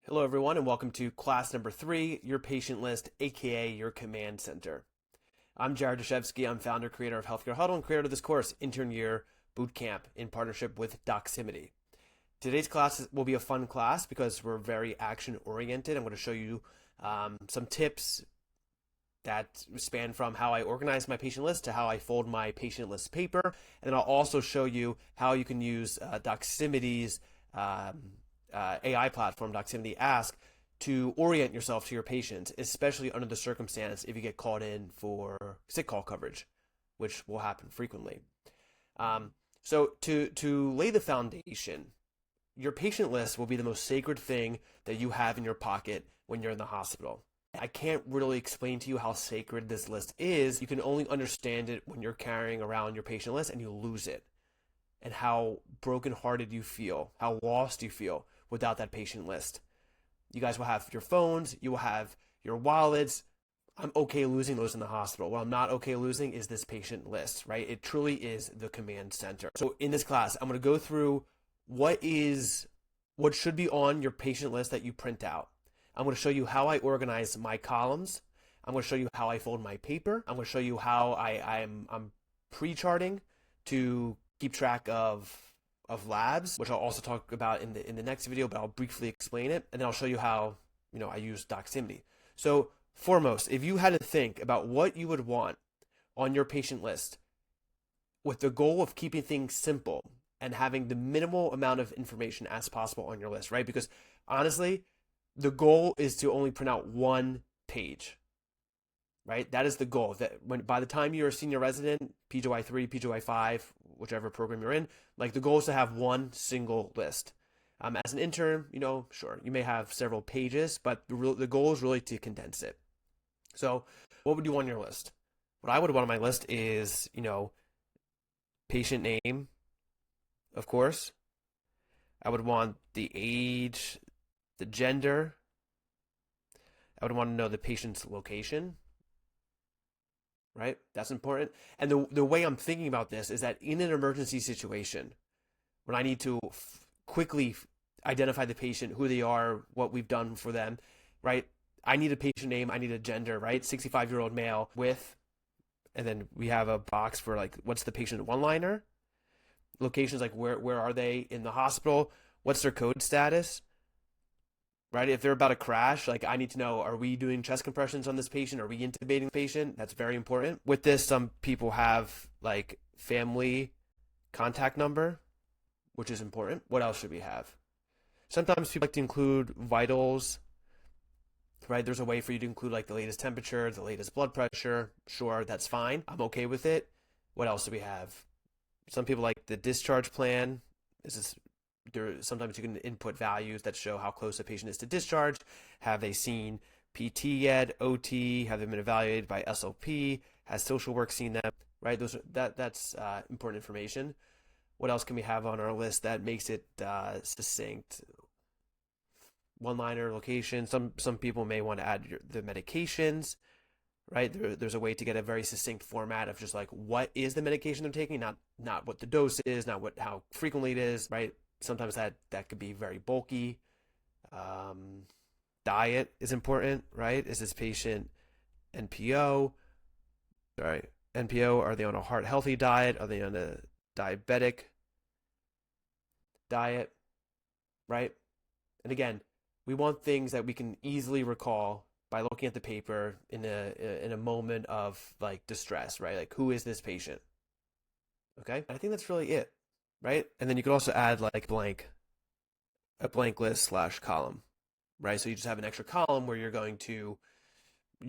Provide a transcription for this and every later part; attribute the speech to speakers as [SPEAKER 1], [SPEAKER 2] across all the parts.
[SPEAKER 1] Hello, everyone, and welcome to class number 3, your patient list, aka your command center. I'm Jared Dashevsky. I'm founder, creator of Healthcare Huddle, and creator of this course, Intern Year Bootcamp, in partnership with Doximity. Today's class will be a fun class because we're very action oriented. I'm going to show you some tips that span from how I organize my patient list to how I fold my patient list paper. And then I'll also show you how you can use Doximity's AI platform, Doximity Ask, to orient yourself to your patients, especially under the circumstance if you get called in for sick call coverage, which will happen frequently. So to lay the foundation, your patient list will be the most sacred thing that you have in your pocket when you're in the hospital. I can't really explain to you how sacred this list is. You can only understand it when you're carrying around your patient list and you lose it, and how brokenhearted you feel, how lost you feel without that patient list. You guys will have your phones, you will have your wallets. I'm okay losing those in the hospital. What I'm not okay losing is this patient list, right? It truly is the command center. So in this class, I'm going to go through what should be on your patient list that you print out. I'm going to show you how I organize my columns. I'm going to show you how I fold my paper. I'm going to show you how I'm pre-charting to keep track of labs, which I'll also talk about in the next video, but I'll briefly explain it. And then I'll show you how, I use Doximity. So foremost, if you had to think about what you would want on your patient list with the goal of keeping things simple and having the minimal amount of information as possible on your list, right? Because honestly, the goal is to only print out one page, right? That is the goal. That by the time you're a senior resident, PGY3, PGY5, whichever program you're in, like the goal is to have one single list. As an intern, sure, you may have several pages, but the goal is really to condense it. So what would you want on your list? What I would want on my list is, patient name, of course. I would want the age, the gender. I would want to know the patient's location, right? That's important. And the way I'm thinking about this is that in an emergency situation, when I need to quickly identify the patient, who they are, what we've done for them, right? I need a patient name, I need a gender, right? 65-year-old male with, and then we have a box for like, what's the patient one-liner? Locations like where are they in the hospital? What's their code status? Right? If they're about to crash, like I need to know, are we doing chest compressions on this patient? Are we intubating the patient? That's very important. With this, some people have like family contact number, which is important. What else should we have? Sometimes people like to include vitals, right? There's a way for you to include like the latest temperature, the latest blood pressure. Sure, that's fine. I'm okay with it. What else do we have? Some people like the discharge plan. Sometimes you can input values that show how close a patient is to discharge. Have they seen PT yet? OT? Have they been evaluated by SLP? Has social work seen them? Right? That's important information. What else can we have on our list that makes it succinct? One-liner, location. Some people may want to add the medications. Right? There's a way to get a very succinct format of just like what is the medication they're taking, not what the dose is, not how frequently it is. Right? Sometimes that could be very bulky. Diet is important, right? Is this patient NPO? Sorry, NPO, are they on a heart healthy diet? Are they on a diabetic diet? Right? And again, we want things that we can easily recall by looking at the paper in a moment of like distress, right? Like, who is this patient? Okay? I think that's really it. Right? And then you could also add like a blank list / column, right? So you just have an extra column where you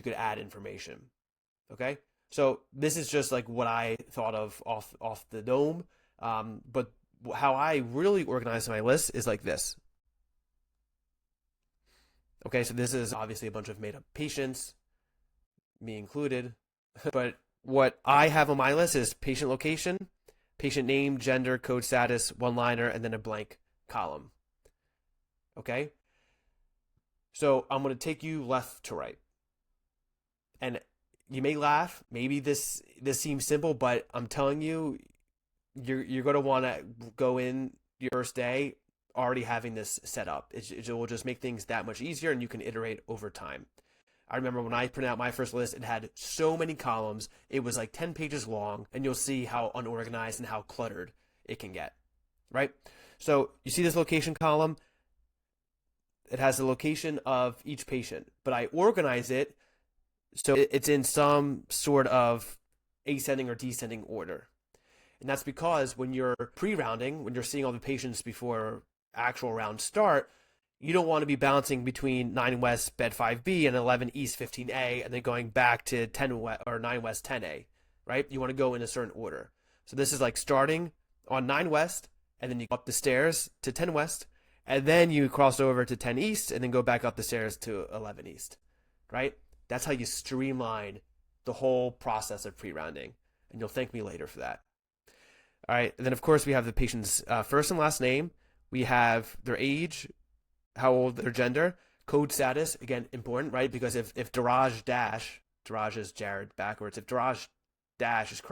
[SPEAKER 1] could add information. Okay? So this is just like what I thought of off the dome. But how I really organize my list is like this. Okay, so this is obviously a bunch of made up patients, me included. But what I have on my list is patient location, patient name, gender, code status, one-liner, and then a blank column. Okay? So I'm going to take you left to right. And you may laugh. Maybe this seems simple, but I'm telling you, you're going to want to go in your first day already having this set up. It will just make things that much easier, and you can iterate over time. I remember when I printed out my first list, it had so many columns. It was like 10 pages long, and you'll see how unorganized and how cluttered it can get, right? So you see this location column. It has the location of each patient, but I organize it so it's in some sort of ascending or descending order. And that's because when you're pre-rounding, when you're seeing all the patients before actual rounds start, you don't want to be bouncing between 9 West bed 5B and 11 East 15A and then going back to 10 West or 9 West 10A, right? You want to go in a certain order. So this is like starting on 9 West, and then you go up the stairs to 10 West, and then you cross over to 10 East and then go back up the stairs to 11 East, right? That's how you streamline the whole process of pre-rounding, and you'll thank me later for that. All right, and then of course we have the patient's first and last name. We have their age, how old, their gender, code status, again, important, right? Because if Daraj is Jared backwards, if Daraj dash is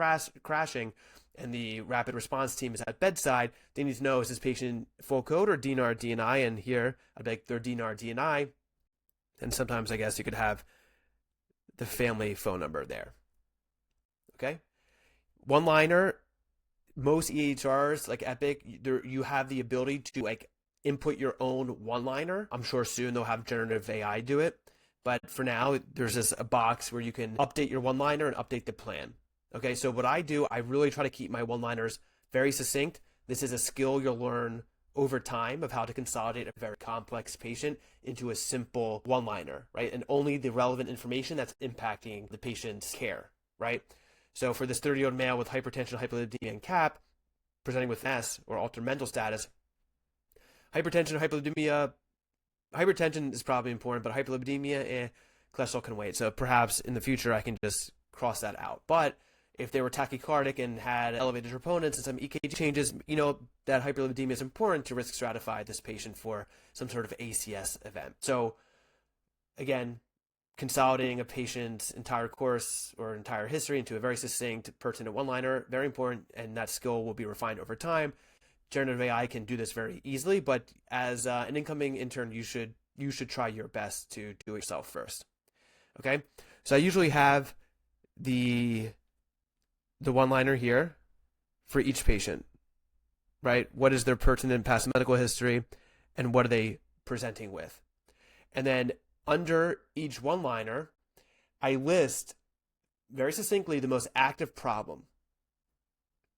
[SPEAKER 1] crashing and the rapid response team is at bedside, they need to know, is this patient full code or DNR DNI? And here, I'd be like, they're DNR DNI. And sometimes I guess you could have the family phone number there. Okay? One-liner, most EHRs, like Epic, you have the ability to like input your own one-liner. I'm sure soon they'll have generative AI do it. But for now, there's this a box where you can update your one-liner and update the plan. Okay, so what I do, I really try to keep my one-liners very succinct. This is a skill you'll learn over time of how to consolidate a very complex patient into a simple one-liner, right? And only the relevant information that's impacting the patient's care, right? So for this 30-year-old male with hypertension, hyperlipidemia, and CAP, presenting with S or altered mental status, hypertension, hyperlipidemia, hypertension is probably important, but hyperlipidemia, cholesterol can wait. So perhaps in the future I can just cross that out. But if they were tachycardic and had elevated troponins and some EKG changes, you know, that hyperlipidemia is important to risk stratify this patient for some sort of ACS event. So again, consolidating a patient's entire course or entire history into a very succinct, pertinent one-liner, very important, and that skill will be refined over time. Generative AI can do this very easily, but as an incoming intern, you should try your best to do it yourself first. Okay, so I usually have the one-liner here for each patient, right? What is their pertinent past medical history, and what are they presenting with? And then under each one-liner, I list very succinctly the most active problem.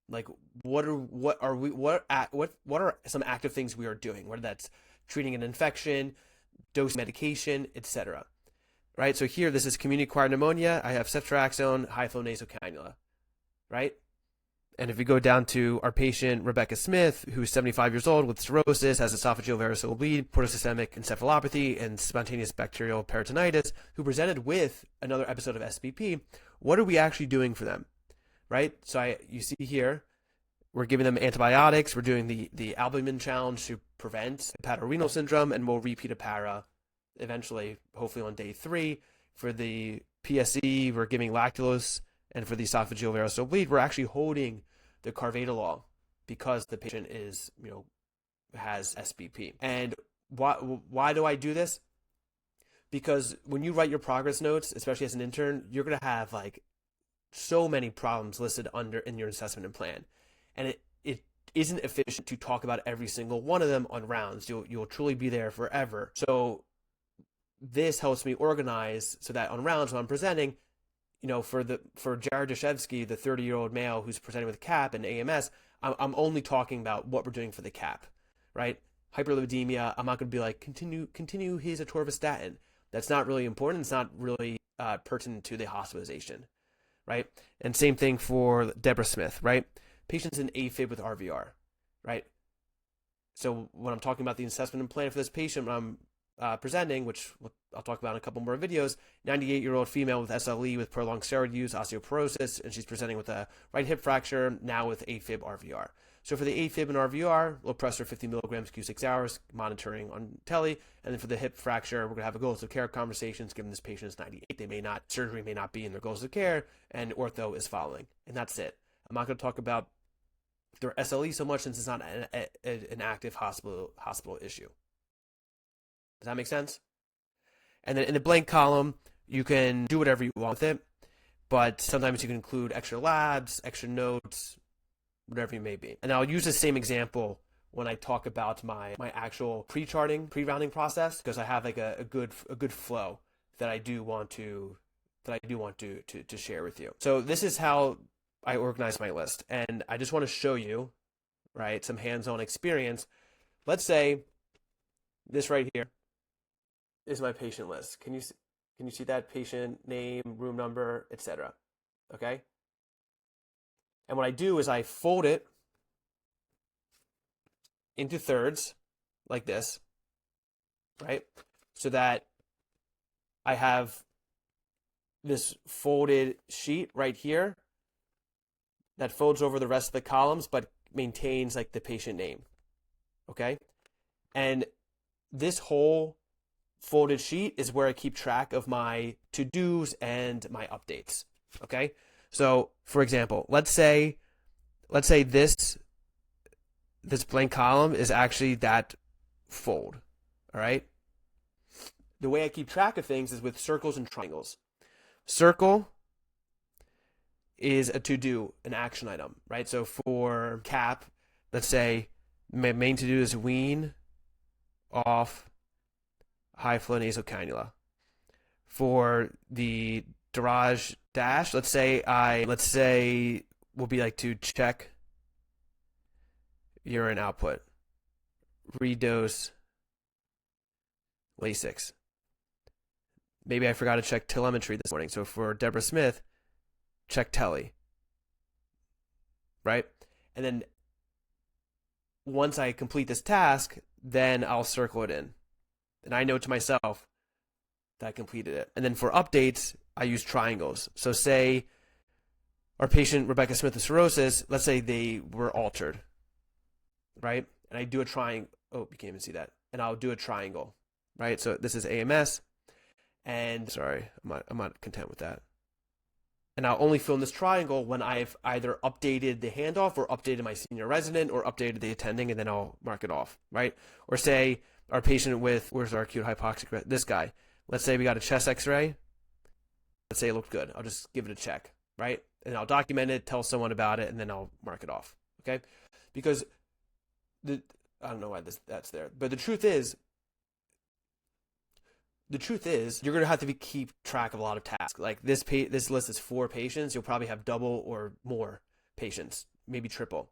[SPEAKER 1] Like what are some active things we are doing? Whether that's treating an infection, dose medication, etc. Right? So here, this is community-acquired pneumonia. I have ceftriaxone, high-flow nasal cannula, right? And if we go down to our patient, Rebecca Smith, who's 75 years old with cirrhosis, has esophageal variceal bleed, portosystemic encephalopathy, and spontaneous bacterial peritonitis, who presented with another episode of SBP, what are we actually doing for them? Right? So you see here, we're giving them antibiotics. We're doing the albumin challenge to prevent hepatorenal syndrome, and we'll repeat a para eventually, hopefully on day 3. For the PSE, we're giving lactulose, and for the esophageal variceal bleed, we're actually holding the carvedilol because the patient is, has SBP. And why do I do this? Because when you write your progress notes, especially as an intern, you're going to have like so many problems listed in your assessment and plan. And it isn't efficient to talk about every single one of them on rounds. You'll truly be there forever. So this helps me organize so that on rounds when I'm presenting, for Jared Dashevsky, the 30-year-old male who's presenting with CAP and AMS, I'm only talking about what we're doing for the CAP, right? Hyperlipidemia, I'm not going to be like, continue his atorvastatin. That's not really important. It's not really pertinent to the hospitalization, right? And same thing for Deborah Smith, right? Patients in AFib with RVR, right? So when I'm talking about the assessment and plan for this patient, when I'm presenting, which I'll talk about in a couple more videos, 98-year-old female with SLE with prolonged steroid use, osteoporosis, and she's presenting with a right hip fracture, now with AFib RVR. So for the AFib and RVR, low pressure 50 milligrams Q6 hours, monitoring on tele, and then for the hip fracture, we're going to have a goals of care conversations, given this patient is 98, surgery may not be in their goals of care, and ortho is following, and that's it. I'm not going to talk about their SLE so much since it's not an active hospital issue. Does that make sense? And then in the blank column, you can do whatever you want with it, but sometimes you can include extra labs, extra notes, whatever you may be. And I'll use the same example when I talk about my actual pre-charting, pre-rounding process, because I have like a good flow that I do want to share with you. So this is how I organize my list, and I just want to show you, right, some hands-on experience. Let's say this right here is my patient list. Can you see that? Patient name, room number, etc. Okay? And what I do is I fold it into thirds like this, right? So that I have this folded sheet right here that folds over the rest of the columns but maintains like the patient name. Okay? And this whole folded sheet is where I keep track of my to-dos and my updates. Okay? So, for example, let's say this blank column is actually that fold. All right? The way I keep track of things is with circles and triangles. Circle is a to-do, an action item, right? So for CAP, let's say my main to-do is wean off high flow nasal cannula. For the Daraj dash, let's say will be like to check urine output, redose Lasix. Maybe I forgot to check telemetry this morning. So for Deborah Smith, check tele, right? And then once I complete this task, then I'll circle it in. And I know to myself that I completed it. And then for updates, I use triangles. So say our patient, Rebecca Smith with cirrhosis, let's say they were altered, right? And I do a triangle. Oh, you can't even see that. And I'll do a triangle, right? So this is AMS. And sorry, I'm not content with that. And I'll only fill in this triangle when I've either updated the handoff or updated my senior resident or updated the attending, and then I'll mark it off, right? Or say our patient with, where's our acute hypoxic, this guy. Let's say we got a chest x-ray. Let's say it looked good. I'll just give it a check, right? And I'll document it, tell someone about it, and then I'll mark it off, okay? Because I don't know why that's there. But the truth is, you're going to have to keep track of a lot of tasks. Like this list is 4 patients. You'll probably have double or more patients, maybe triple,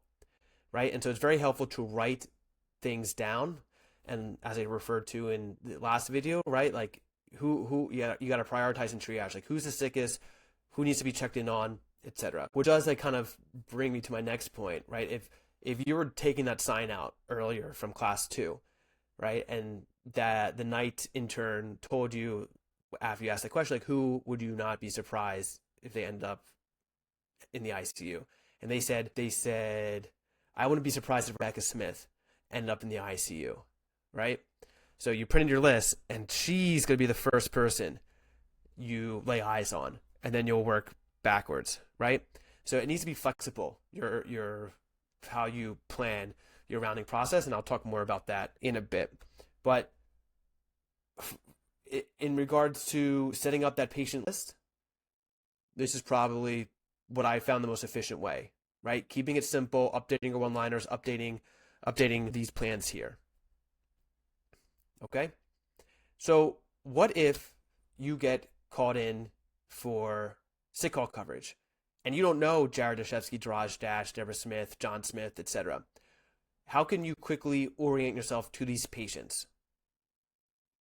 [SPEAKER 1] right? And so it's very helpful to write things down. And as I referred to in the last video, right? Like you got to prioritize and triage. Like who's the sickest, who needs to be checked in on, etc. Which does like kind of bring me to my next point, right? If you were taking that sign out earlier from class 2, right? And that the night intern told you after you asked the question, like, who would you not be surprised if they end up in the ICU? And they said, I wouldn't be surprised if Rebecca Smith ended up in the ICU, right? So you print in your list, and she's going to be the first person you lay eyes on, and then you'll work backwards, right? So it needs to be flexible, your how you plan your rounding process, and I'll talk more about that in a bit. But in regards to setting up that patient list, this is probably what I found the most efficient way, right? Keeping it simple, updating your one-liners, updating these plans here. Okay? So what if you get called in for sick call coverage and you don't know Jared Dashevsky, Daraj Dash, Deborah Smith, John Smith, etc.? How can you quickly orient yourself to these patients?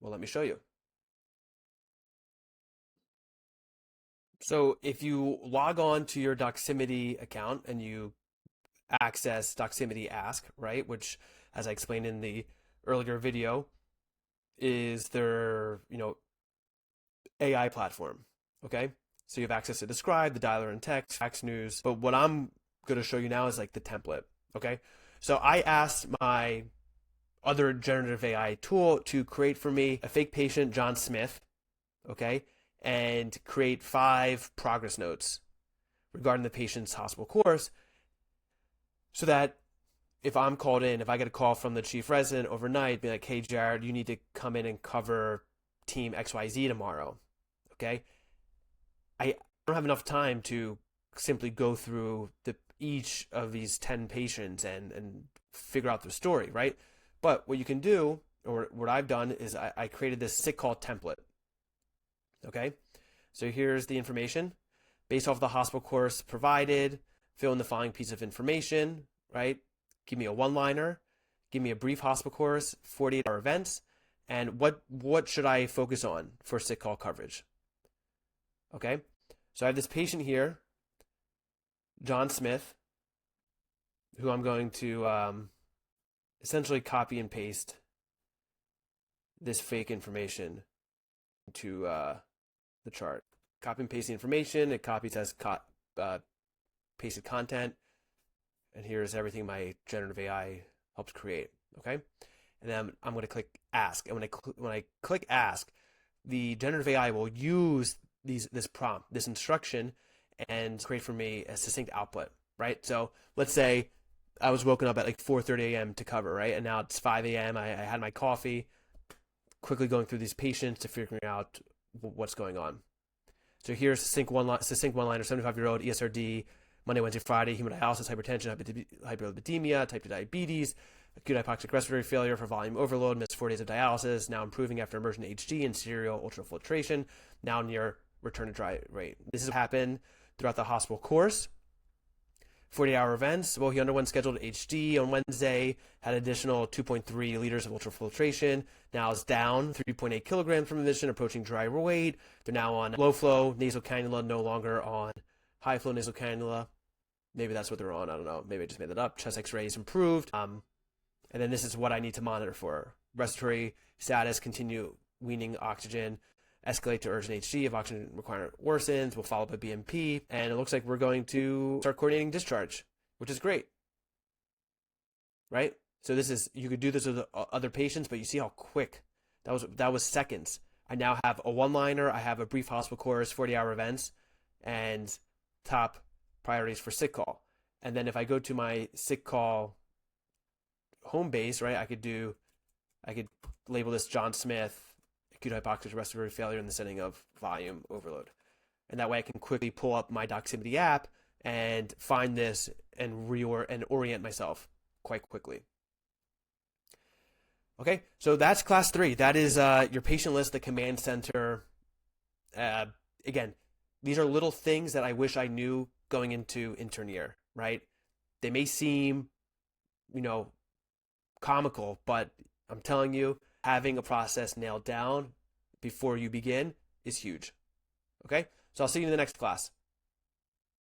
[SPEAKER 1] Well, let me show you. So if you log on to your Doximity account and you access Doximity Ask, right, which, as I explained in the earlier video, is their, AI platform, okay? So you have access to the scribe, the dialer and text, fax news. But what I'm going to show you now is like the template, okay? So I asked my other generative AI tool to create for me a fake patient, John Smith, okay, and create 5 progress notes regarding the patient's hospital course. so that if I'm called in, if I get a call from the chief resident overnight, be like, hey, Jared, you need to come in and cover team XYZ tomorrow. Okay. I don't have enough time to simply go through each of these 10 patients and figure out their story, right? But what you can do, or what I've done, is I created this sick call template. Okay. So here's the information. Based off the hospital course provided, fill in the following piece of information, right? Give me a one-liner, give me a brief hospital course, 48-hour events, and what should I focus on for sick call coverage? Okay, so I have this patient here, John Smith, who I'm going to essentially copy and paste this fake information to the chart. Copy and paste the information, it copies as pasted content, and here's everything my generative AI helps create, okay? And then I'm going to click Ask, and when I click Ask, the generative AI will use this prompt, this instruction, and create for me a succinct output, right? So let's say I was woken up at like 4:30 a.m. to cover, right? And now it's 5 a.m. I had my coffee, quickly going through these patients to figuring out what's going on. So here's succinct one-liner, 75-year-old, ESRD, Monday, Wednesday, Friday, hemodialysis, hypertension, hyperlipidemia, type 2 diabetes, acute hypoxic respiratory failure for volume overload, missed 4 days of dialysis, now improving after emergent HG and serial ultrafiltration, now near return to dry rate. This has happened throughout the hospital course. 48-hour events. Well, he underwent scheduled HD on Wednesday, had additional 2.3 liters of ultrafiltration. Now is down 3.8 kilograms from admission, approaching dry weight. They're now on low flow nasal cannula, no longer on high flow nasal cannula. Maybe that's what they're on. I don't know. Maybe I just made that up. Chest X-rays improved. And then this is what I need to monitor for: respiratory status, continue weaning oxygen, escalate to urgent HG if oxygen requirement worsens. We'll follow up a BMP, and it looks like we're going to start coordinating discharge, which is great, right? So this is, you could do this with other patients, but you see how quick that was seconds. I now have a one-liner, I have a brief hospital course, 40-hour events, and top priorities for sick call. And then if I go to my sick call home base, right, I could label this John Smith, acute hypoxic respiratory failure in the setting of volume overload. And that way I can quickly pull up my Doximity app and find this and orient myself quite quickly. Okay, so that's class 3. That is your patient list, the command center. Again, these are little things that I wish I knew going into intern year, right? They may seem, comical, but I'm telling you, having a process nailed down before you begin is huge. Okay, so I'll see you in the next class.